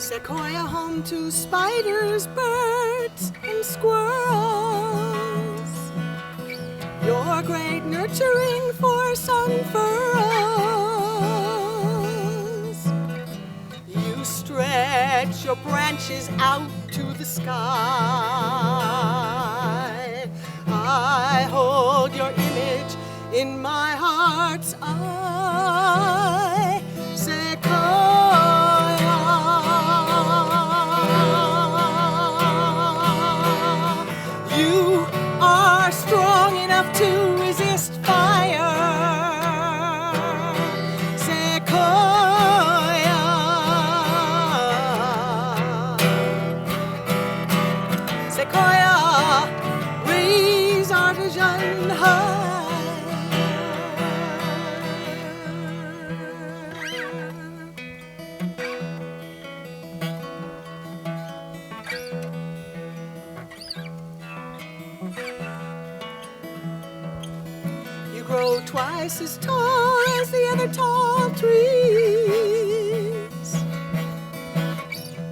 Sequoia home to spiders, birds, and squirrels. You're great nurturing for sun furrows. You stretch your branches out to the sky. I hold your image in my heart's eye. Sequoia, you are strong enough to resist fire. Sequoia, Sequoia, raise our vision high. You grow twice as tall as the other tall trees.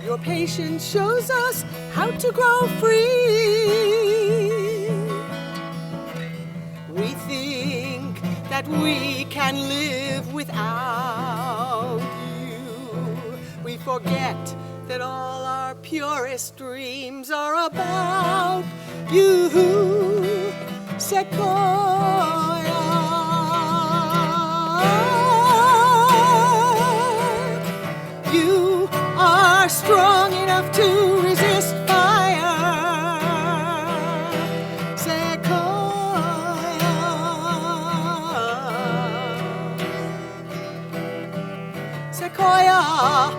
Your patience shows us how to grow free. We think that we can live without you. We forget that all our purest dreams are about you. Sequoia, you are strong enough to resist fire. Sequoia, Sequoia,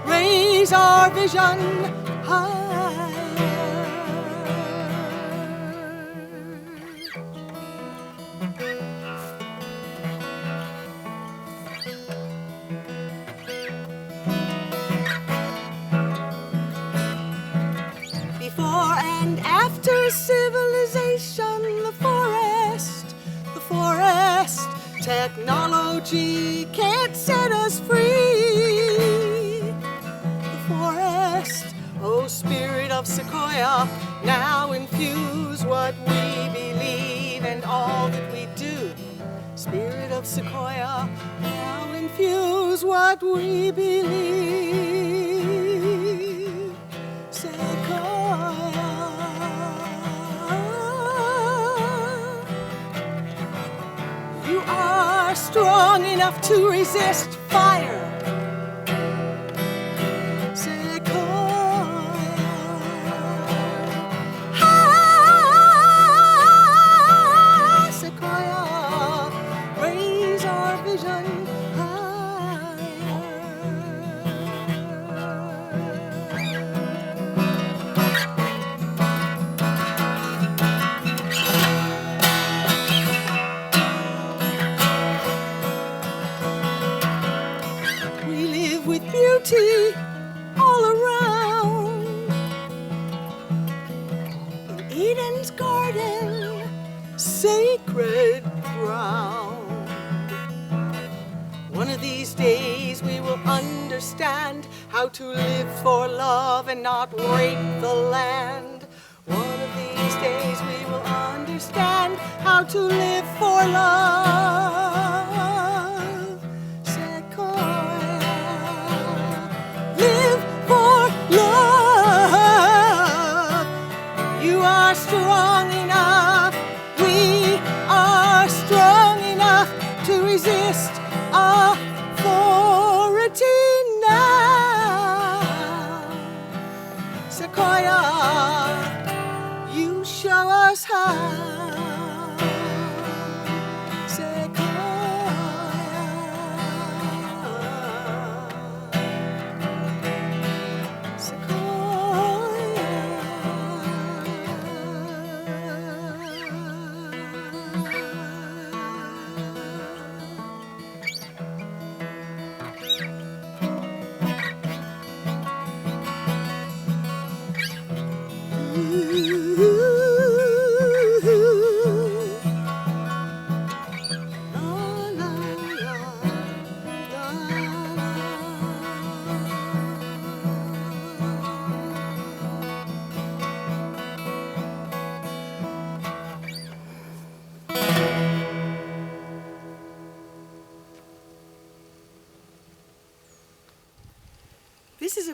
raise our vision high. Before and after civilization, the forest, technology can't set us free. The forest, oh spirit of Sequoia, now infuse what we believe and all that we do. Spirit of Sequoia, now infuse what we believe. Sequoia, you are strong enough to resist fire. Sequoia, raise our vision higher. We live with beauty all around. In Eden's garden, sacred ground. One of these days we will understand how to live for love and not rape the land. One of these days we will understand how to live for love. Sequoia, live for love. You are strong enough. We are strong enough to resist authority now. Sequoia, you show us how.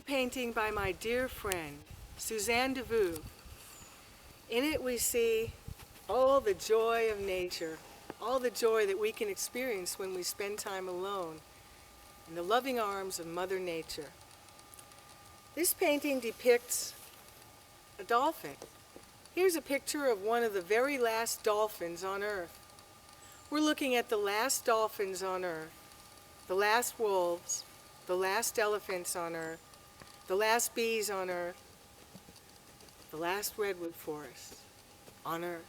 painting by my dear friend, Suzanne DeVue. In it we see all the joy of nature, all the joy that we can experience when we spend time alone in the loving arms of Mother Nature. This painting depicts a dolphin. Here's a picture of one of the very last dolphins on Earth. We're looking at the last dolphins on Earth, the last wolves, the last elephants on Earth, the last bees on Earth, the last redwood forest on Earth.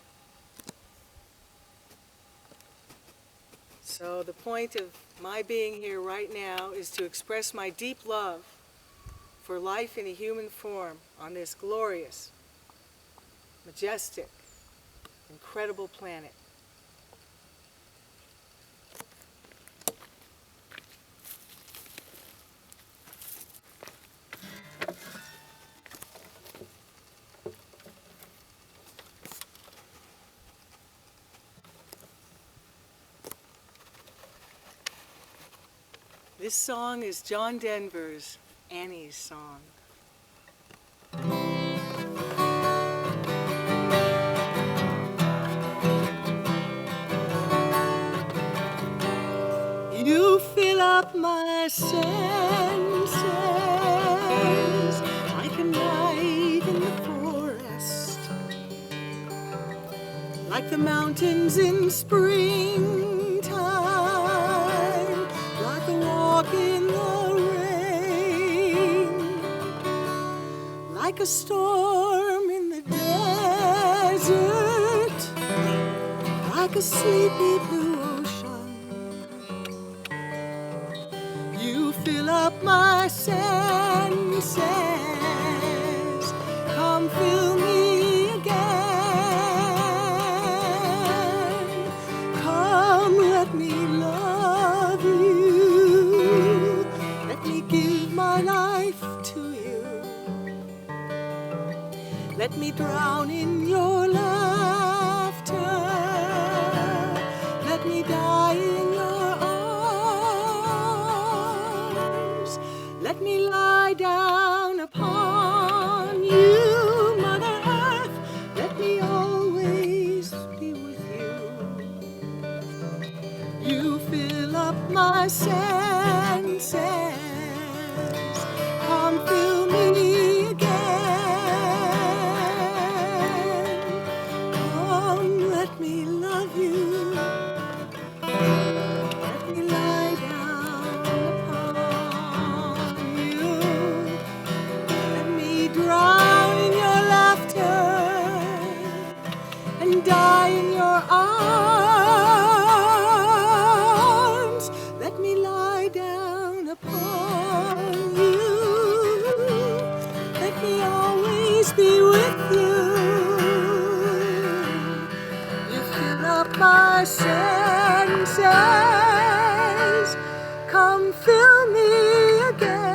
So the point of my being here right now is to express my deep love for life in a human form on this glorious, majestic, incredible planet. This song is John Denver's Annie's Song. You fill up my senses like a night in the forest, like the mountains in springtime, like a walk in the rain, like a storm in the desert, like a sleepy blue ocean. You fill up my senses, come fill me again, come let me love you, let me give my life to you, let me drown in your laughter, let me die in your arms, let me lie down upon you, Mother Earth, let me always be with you. You fill up my senses, come fill me again, come let me love you, let me lie down upon you, let me drown in your laughter and die in your arms, let me lie down upon you, let me always be with you. You fill up my senses, come fill me again.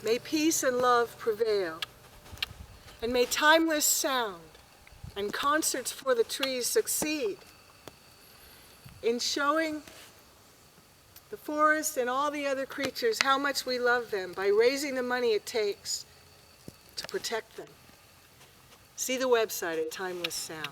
May peace and love prevail, and may timeless sound and concerts for the trees succeed in showing the forest and all the other creatures how much we love them by raising the money it takes to protect them. See the website at Timeless Sound.